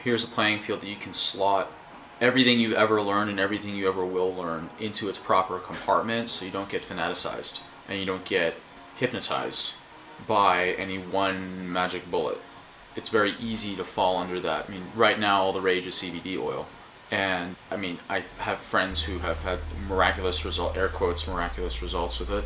here's a playing field that you can slot everything you've ever learned and everything you ever will learn into its proper compartment, so you don't get fanaticized and you don't get hypnotized by any one magic bullet. It's very easy to fall under that. I mean, right now all the rage is CBD oil. And I mean, I have friends who have had miraculous result, air quotes, miraculous results with it,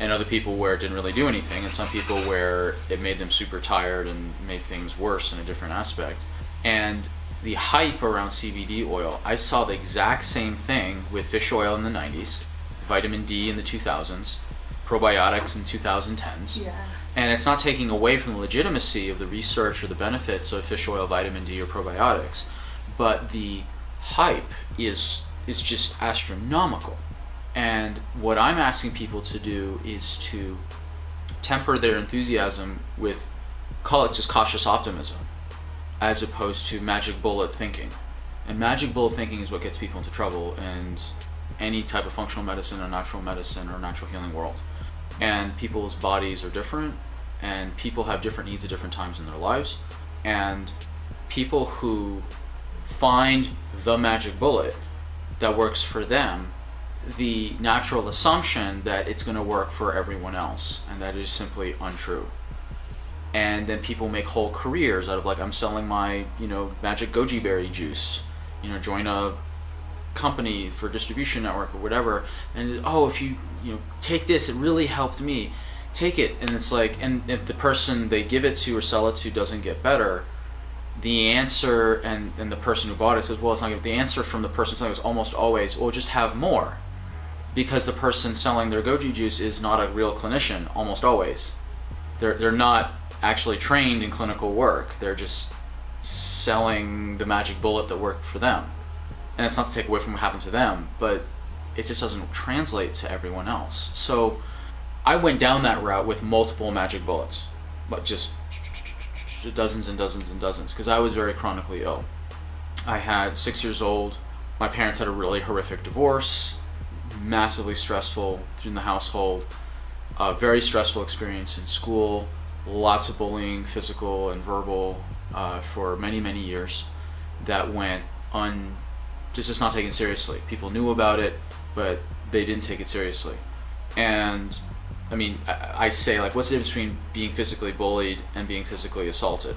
and other people where it didn't really do anything, and some people where it made them super tired and made things worse in a different aspect. And the hype around CBD oil, I saw the exact same thing with fish oil in the 90s, vitamin D in the 2000s, probiotics in 2010s. Yeah. And it's not taking away from the legitimacy of the research or the benefits of fish oil, vitamin D, or probiotics, but the hype is just astronomical. And what I'm asking people to do is to temper their enthusiasm with, call it just cautious optimism, as opposed to magic bullet thinking. And magic bullet thinking is what gets people into trouble in any type of functional medicine or natural healing world. And people's bodies are different, and people have different needs at different times in their lives. And people who find the magic bullet that works for them, the natural assumption that it's going to work for everyone else, and that is simply untrue. And then people make whole careers out of, like, I'm selling my, magic goji berry juice, join a company for distribution network or whatever, and if you take this, it really helped me, take it. And it's like, and if the person they give it to or sell it to doesn't get better, the answer, and the person who bought it says, well, it's not good. The answer from the person selling is almost always, well, just have more, because the person selling their goji juice is not a real clinician. Almost always, they're not actually trained in clinical work. They're just selling the magic bullet that worked for them. And it's not to take away from what happened to them, but it just doesn't translate to everyone else. So I went down that route with multiple magic bullets, but just dozens and dozens and dozens, because I was very chronically ill. I had 6 years old. My parents had a really horrific divorce, massively stressful in the household, a very stressful experience in school, lots of bullying, physical and verbal, for many, many years that went just not taken seriously. People knew about it, but they didn't take it seriously. And I mean, I say, like, what's the difference between being physically bullied and being physically assaulted?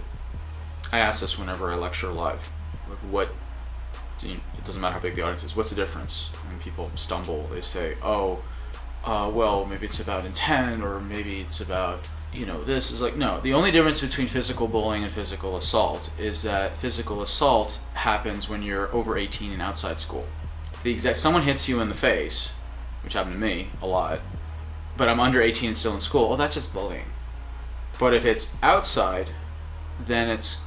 I ask this whenever I lecture live. Like, it doesn't matter how big the audience is, what's the difference? When people stumble, they say, well, maybe it's about intent, or maybe it's about, this. Is like, no, the only difference between physical bullying and physical assault is that physical assault happens when you're over 18 and outside school. Someone hits you in the face, which happened to me a lot, but I'm under 18 and still in school, that's just bullying. But if it's outside, then it's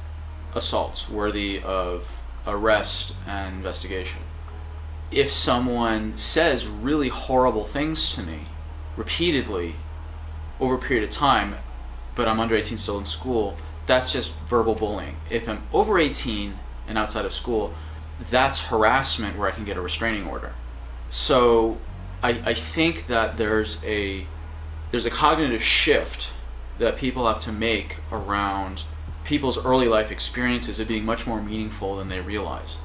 assault, worthy of arrest and investigation. If someone says really horrible things to me repeatedly over a period of time, but I'm under 18 still in school, that's just verbal bullying. If I'm over 18 and outside of school, that's harassment where I can get a restraining order. So I think that there's a cognitive shift that people have to make around people's early life experiences of being much more meaningful than they realize,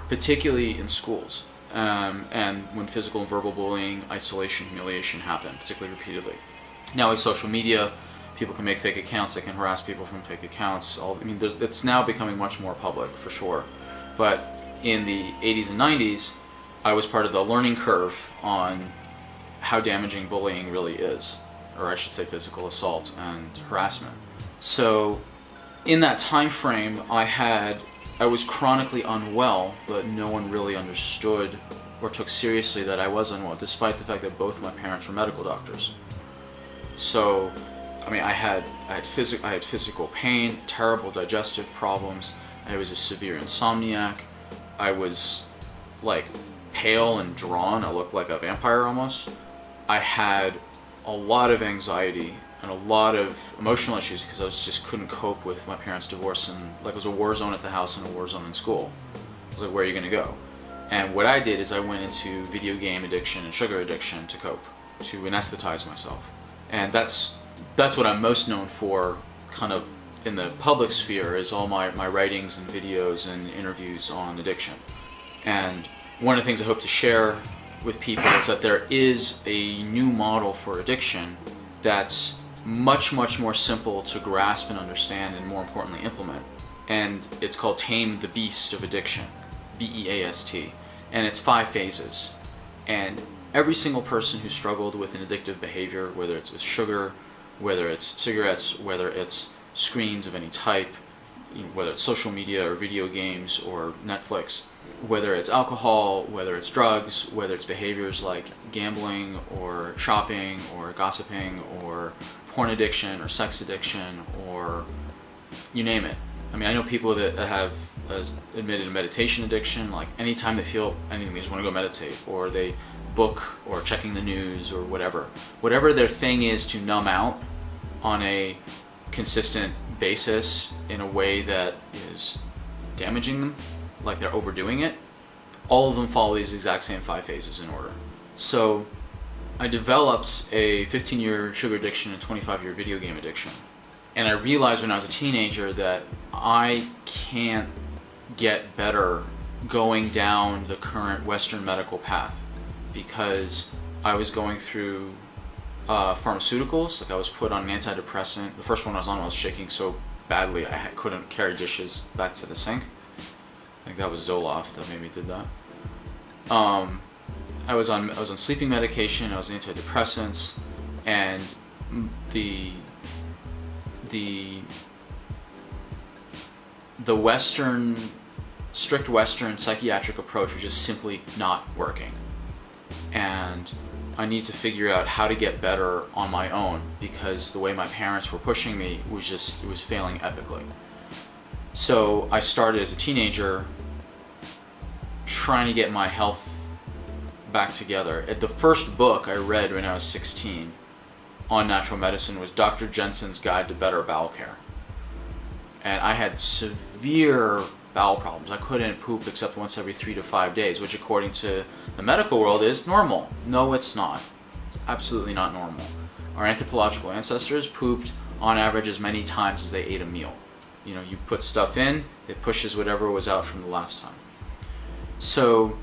particularly in schools, and when physical and verbal bullying, isolation, humiliation happen, particularly repeatedly. Now with social media, people can make fake accounts, they can harass people from fake accounts. It's now becoming much more public, for sure. But in the 80s and 90s, I was part of the learning curve on how damaging bullying really is, or I should say physical assault and harassment. So in that time frame, I was chronically unwell, but no one really understood or took seriously that I was unwell, despite the fact that both my parents were medical doctors. So, I had physical pain, terrible digestive problems. I was a severe insomniac. I was like pale and drawn. I looked like a vampire almost. I had a lot of anxiety and a lot of emotional issues because I just couldn't cope with my parents' divorce, and like it was a war zone at the house and a war zone in school. I was like, where are you gonna go? And what I did is I went into video game addiction and sugar addiction to cope, to anesthetize myself. And that's what I'm most known for, kind of in the public sphere is all my writings and videos and interviews on addiction. And one of the things I hope to share with people is that there is a new model for addiction that's much more simple to grasp and understand, and more importantly implement. And it's called Tame the Beast of Addiction, BEAST. And it's 5 phases. And every single person who struggled with an addictive behavior, whether it's with sugar, whether it's cigarettes, whether it's screens of any type, whether it's social media or video games or Netflix, whether it's alcohol, whether it's drugs, whether it's behaviors like gambling or shopping or gossiping or porn addiction or sex addiction or you name it. I mean, I know people that have admitted a meditation addiction. Like anytime they feel anything, they just want to go meditate, or they book or checking the news or whatever their thing is to numb out on a consistent basis in a way that is damaging them, like they're overdoing it. All of them follow these exact same 5 phases in order. So I developed a 15-year sugar addiction and 25-year video game addiction. And I realized when I was a teenager that I can't get better going down the current Western medical path, because I was going through pharmaceuticals. Like I was put on an antidepressant. The first one I was on, I was shaking so badly I couldn't carry dishes back to the sink. I think that was Zoloft that made me did that. I was on sleeping medication. I was on antidepressants, and the strict Western psychiatric approach was just simply not working. And I need to figure out how to get better on my own, because the way my parents were pushing me it was failing epically. So I started as a teenager trying to get my health back together. The first book I read when I was 16 on natural medicine was Dr. Jensen's Guide to Better Bowel Care. And I had severe bowel problems. I couldn't poop except once every 3 to 5 days, which according to the medical world is normal. No, it's not. It's absolutely not normal. Our anthropological ancestors pooped on average as many times as they ate a meal. You know, you put stuff in, it pushes whatever was out from the last time. So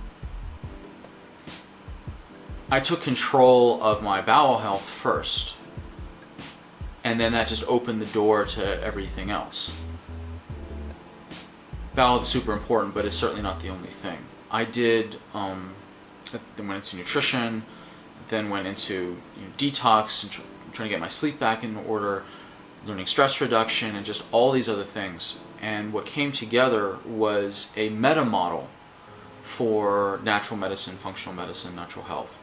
I took control of my bowel health first, and then that just opened the door to everything else. Bowel health is super important, but it's certainly not the only thing. I did, then went into nutrition, then went into detox, and trying to get my sleep back in order, learning stress reduction, and just all these other things. And what came together was a meta model for natural medicine, functional medicine, natural health.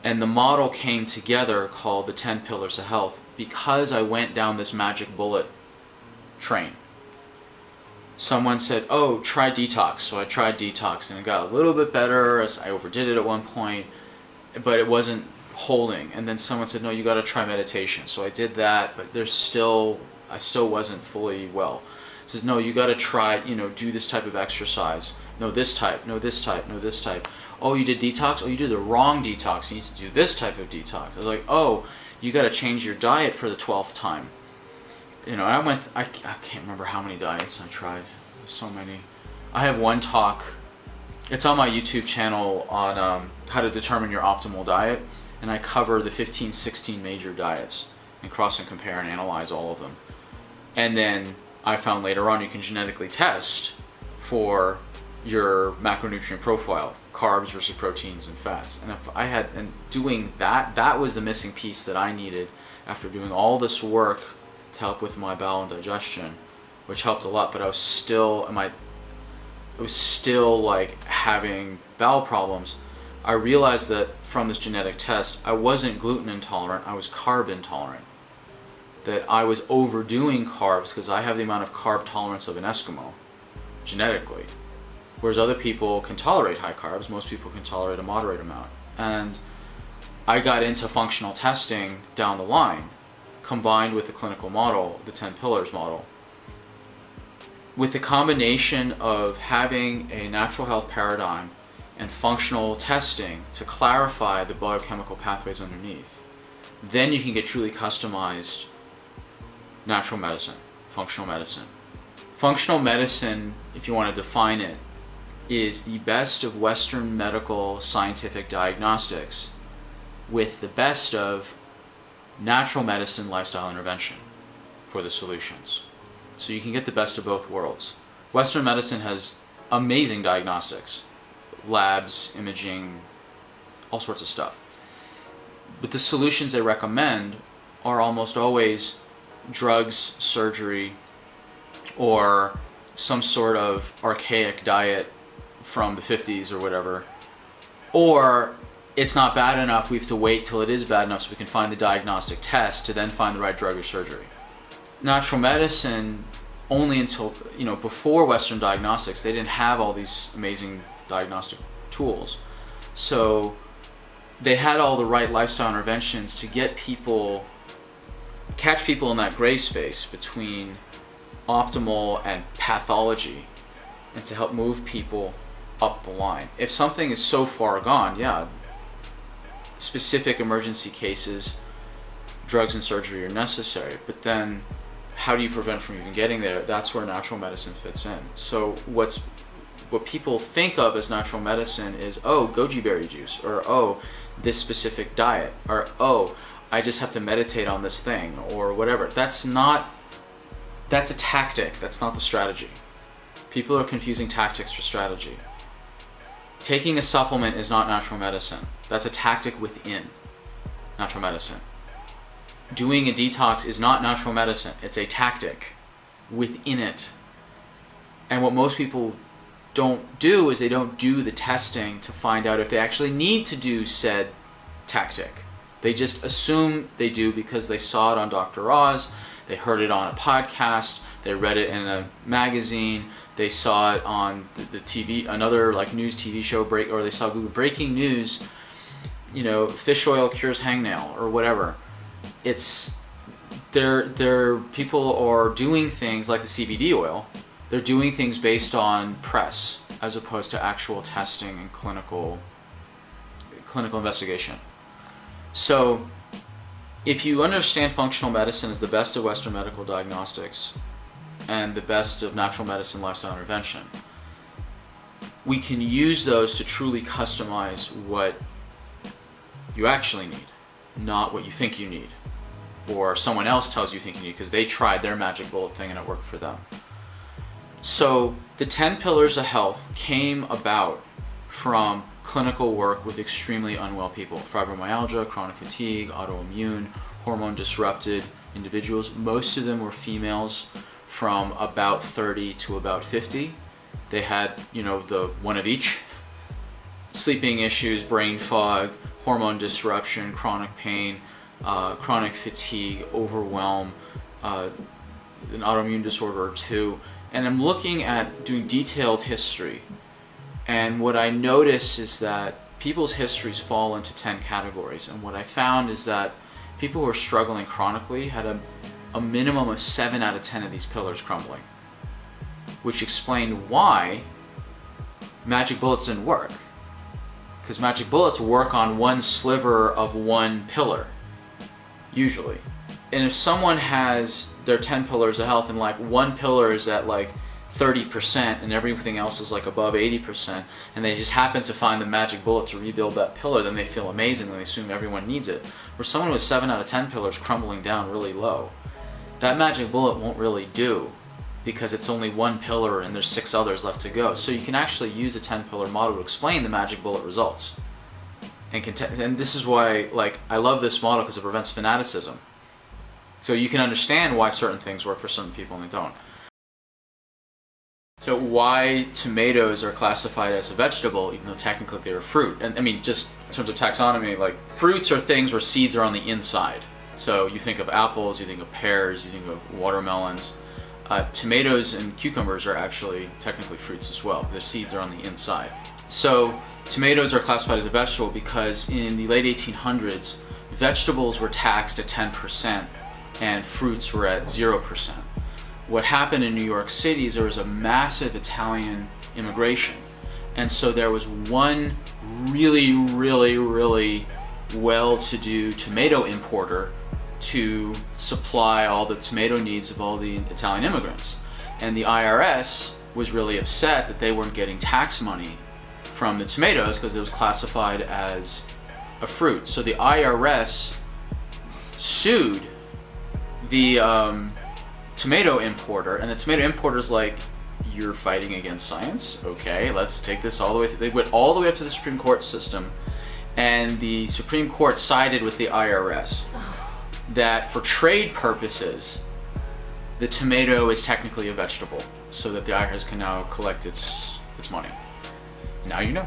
And the model came together called the 10 Pillars of Health because I went down this magic bullet train. Someone said, oh, try detox. So I tried detox and it got a little bit better. I overdid it at one point, but it wasn't holding. And then someone said, no, you got to try meditation. So I did that, but I still wasn't fully well. It says, no, you got to try, do this type of exercise. No, this type, no, this type, no, this type. Oh, you did detox? Oh, you did the wrong detox. You need to do this type of detox. I was like, oh, you got to change your diet for the 12th time. And I can't remember how many diets I tried. So many. I have one talk. It's on my YouTube channel on how to determine your optimal diet. And I cover the 15, 16 major diets and cross and compare and analyze all of them. And then I found later on you can genetically test for your macronutrient profile, carbs versus proteins and fats. And doing that was the missing piece that I needed after doing all this work to help with my bowel and digestion, which helped a lot, but I was still like having bowel problems. I realized that from this genetic test, I wasn't gluten intolerant, I was carb intolerant. That I was overdoing carbs because I have the amount of carb tolerance of an Eskimo, genetically. Whereas other people can tolerate high carbs, most people can tolerate a moderate amount. And I got into functional testing down the line, combined with the clinical model, the 10 pillars model. With the combination of having a natural health paradigm and functional testing to clarify the biochemical pathways underneath, then you can get truly customized natural medicine, functional medicine. Functional medicine, if you want to define it, is the best of Western medical scientific diagnostics with the best of natural medicine lifestyle intervention for the solutions. So you can get the best of both worlds. Western medicine has amazing diagnostics, labs, imaging, all sorts of stuff. But the solutions they recommend are almost always drugs, surgery, or some sort of archaic diet from the 50s or whatever. Or it's not bad enough, we have to wait till it is bad enough so we can find the diagnostic test to then find the right drug or surgery. Natural medicine, only until, before Western diagnostics, they didn't have all these amazing diagnostic tools. So they had all the right lifestyle interventions to catch people in that gray space between optimal and pathology, and to help move people up the line. If something is so far gone, yeah, specific emergency cases, drugs and surgery are necessary, but then how do you prevent from even getting there? That's where natural medicine fits in. So what people think of as natural medicine is, oh, goji berry juice, or oh, this specific diet, or oh, I just have to meditate on this thing, or whatever. That's a tactic, that's not the strategy. People are confusing tactics for strategy. Taking a supplement is not natural medicine. That's a tactic within natural medicine. Doing a detox is not natural medicine. It's a tactic within it. And what most people don't do is they don't do the testing to find out if they actually need to do said tactic. They just assume they do because they saw it on Dr. Oz, they heard it on a podcast, they read it in a magazine, they saw it on the TV, another news TV show or they saw Google breaking news, fish oil cures hangnail or whatever. It's people are doing things like the CBD oil. They're doing things based on press as opposed to actual testing and clinical investigation. So if you understand functional medicine as the best of Western medical diagnostics and the best of natural medicine lifestyle intervention, we can use those to truly customize what you actually need, not what you think you need, or someone else tells you think you need because they tried their magic bullet thing and it worked for them. So the 10 pillars of health came about from clinical work with extremely unwell people: fibromyalgia, chronic fatigue, autoimmune, hormone disrupted individuals. Most of them were females from about 30 to about 50. They had, the one of each: sleeping issues, brain fog, hormone disruption, chronic pain, chronic fatigue, overwhelm, an autoimmune disorder or two. And I'm looking at doing detailed history. And what I notice is that people's histories fall into 10 categories. And what I found is that people who are struggling chronically had a minimum of 7 out of 10 of these pillars crumbling, which explained why magic bullets didn't work. Because magic bullets work on one sliver of one pillar, usually. And if someone has their 10 pillars of health and one pillar is at 30% and everything else is above 80%, and they just happen to find the magic bullet to rebuild that pillar, then they feel amazing and they assume everyone needs it. Where someone with 7 out of 10 pillars crumbling down really low, that magic bullet won't really do because it's only one pillar and there's 6 others left to go. So you can actually use a 10 pillar model to explain the magic bullet results. And this is why I love this model, because it prevents fanaticism. So you can understand why certain things work for certain people and they don't. So why tomatoes are classified as a vegetable, even though technically they're a fruit. And I mean, just in terms of taxonomy, fruits are things where seeds are on the inside. So you think of apples, you think of pears, you think of watermelons. Tomatoes and cucumbers are actually technically fruits as well. Their seeds are on the inside. So tomatoes are classified as a vegetable because in the late 1800s, vegetables were taxed at 10% and fruits were at 0%. What happened in New York City is there was a massive Italian immigration. And so there was one really, really, really well-to-do tomato importer to supply all the tomato needs of all the Italian immigrants. And the IRS was really upset that they weren't getting tax money from the tomatoes because it was classified as a fruit. So the IRS sued the tomato importer, and the tomato importer's like, you're fighting against science? Okay, let's take this all the way through. They went all the way up to the Supreme Court system, and the Supreme Court sided with the IRS that for trade purposes, the tomato is technically a vegetable, so that the IRS can now collect its money. Now you know.